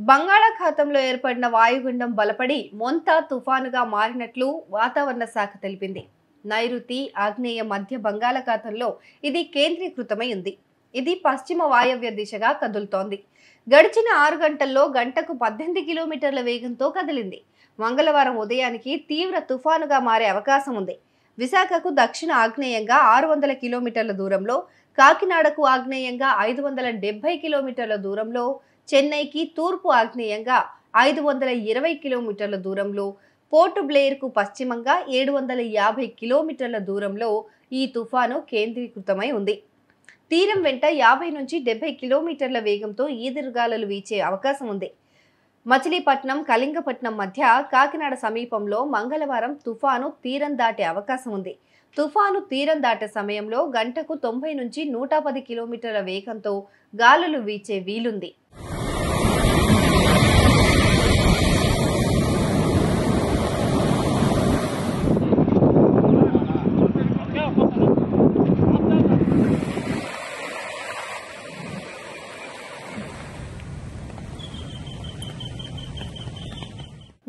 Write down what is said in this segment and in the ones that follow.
బంగాళాఖాతంలో ఏర్పడిన వాయుగుండం బలపడి మొంతా తుఫానుగా మారినట్లు వాతావరణ శాఖ తెలిపింది. నైరుతి ఆగ్నేయ మధ్య బంగాళాఖాతంలో ఇది కేంద్రీకృతమై ఉంది. ఇది పశ్చిమ వాయవ్య దిశగా కదులుతోంది. గడిచిన 6 గంటల్లో గంటకు 18 కిలోమీటర్ల వేగంతో కదిలింది. మంగళవారం ఉదయానికి తీవ్ర తుఫానుగా మారే అవకాశం ఉంది. విశాఖకు దక్షిణ ఆగ్నేయంగా 600 కిలోమీటర్ల దూరంలో, కాకినాడకు ఆగ్నేయంగా 570 కిలోమీటర్ల దూరంలో, చెన్నైకి తూర్పు ఆగ్నేయంగా 520 కిలోమీటర్ల దూరంలో, పోర్ట్ బ్లెయిర్కు పశ్చిమంగా 750 కిలోమీటర్ల దూరంలో ఈ తుఫాను కేంద్రీకృతమై ఉంది. తీరం వెంట 50 నుంచి 70 కిలోమీటర్ల వేగంతో ఈదురుగాలులు వీచే అవకాశం ఉంది. మచిలీపట్నం, కళింగపట్నం మధ్య కాకినాడ సమీపంలో మంగళవారం తుఫాను తీరం దాటే అవకాశం ఉంది. తుఫాను తీరం దాటే సమయంలో గంటకు 90 నుంచి 110 కిలోమీటర్ల వేగంతో గాలులు వీచే వీలుంది.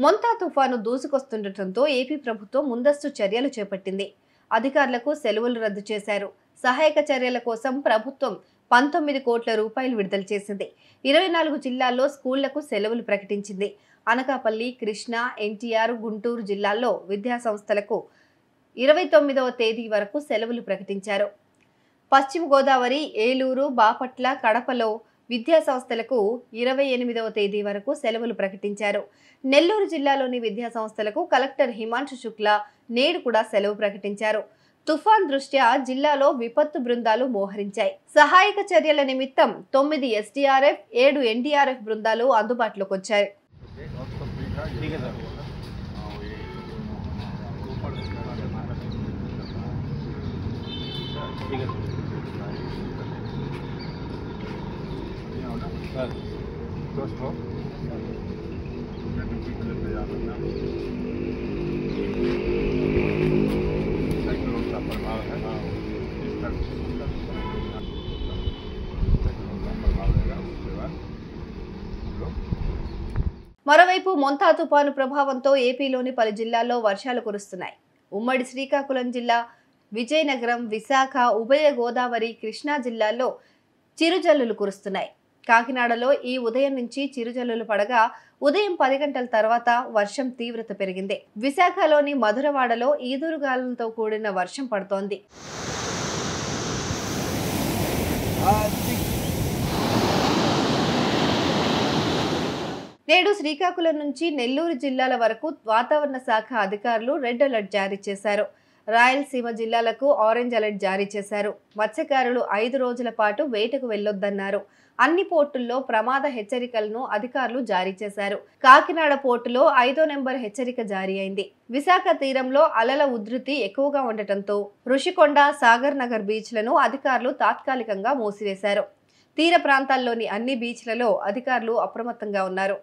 మొంతా తుఫాను దూసుకొస్తుండటంతో ఏపీ ప్రభుత్వం ముందస్తు చర్యలు చేపట్టింది. అధికారులకు సెలవులు రద్దు చేశారు. సహాయక చర్యల కోసం ప్రభుత్వం 19 కోట్ల రూపాయలు విడుదల చేసింది. 24 జిల్లాల్లో స్కూళ్లకు సెలవులు ప్రకటించింది. అనకాపల్లి, కృష్ణా, ఎన్టీఆర్, గుంటూరు జిల్లాల్లో విద్యాసంస్థలకు 29వ తేదీ వరకు సెలవులు ప్రకటించారు. పశ్చిమ గోదావరి, ఏలూరు, బాపట్ల, కడపలో విద్యాసంస్థలకు 28వ తేదీ వరకు సెలవులు ప్రకటించారు. నెల్లూరు జిల్లాలోని విద్యాసంస్థలకు కలెక్టర్ హిమాంశు శుక్లా నేడు కూడా సెలవు ప్రకటించారు. తుఫాన్ దృష్ట్యా జిల్లాలో విపత్తు బృందాలు మోహరించాయి. సహాయక చర్యల నిమిత్తం 9 ఎస్డీఆర్ఎఫ్, 7 ఎన్డీఆర్ఎఫ్ బృందాలు అందుబాటులోకి వచ్చాయి. మరోవైపు మొంతా తుఫాను ప్రభావంతో ఏపీలోని పలు జిల్లాల్లో వర్షాలు కురుస్తున్నాయి. ఉమ్మడి శ్రీకాకుళం జిల్లా, విజయనగరం, విశాఖ, ఉభయ గోదావరి, కృష్ణా జిల్లాల్లో చిరుజల్లులు కురుస్తున్నాయి. కాకినాడలో ఈ ఉదయం నుంచి చిరుజల్లులు పడగా ఉదయం 10 గంటల తర్వాత వర్షం తీవ్రత పెరిగింది. విశాఖలోని మధురవాడలో ఈదురుగాలులతో కూడిన వర్షం పడుతోంది. నేడు శ్రీకాకుళం నుంచి నెల్లూరు జిల్లాల వరకు వాతావరణ శాఖ అధికారులు రెడ్ అలర్ట్ జారీ చేశారు. రాయలసీమ జిల్లాలకు ఆరెంజ్ అలర్ట్ జారీ చేశారు. మత్స్యకారులు 5 రోజుల పాటు వేటకు వెళ్లొద్దన్నారు. అన్ని పోర్టుల్లో ప్రమాద హెచ్చరికలను అధికారులు జారీ చేశారు. కాకినాడ పోర్టులో 5వ నెంబర్ హెచ్చరిక జారీ అయింది. విశాఖ తీరంలో అలల ఉధృతి ఎక్కువగా ఉండటంతో ఋషికొండ, సాగర్ నగర్ బీచ్లను అధికారులు తాత్కాలికంగా మూసివేశారు. తీర ప్రాంతాల్లోని అన్ని బీచ్లలో అధికారులు అప్రమత్తంగా ఉన్నారు.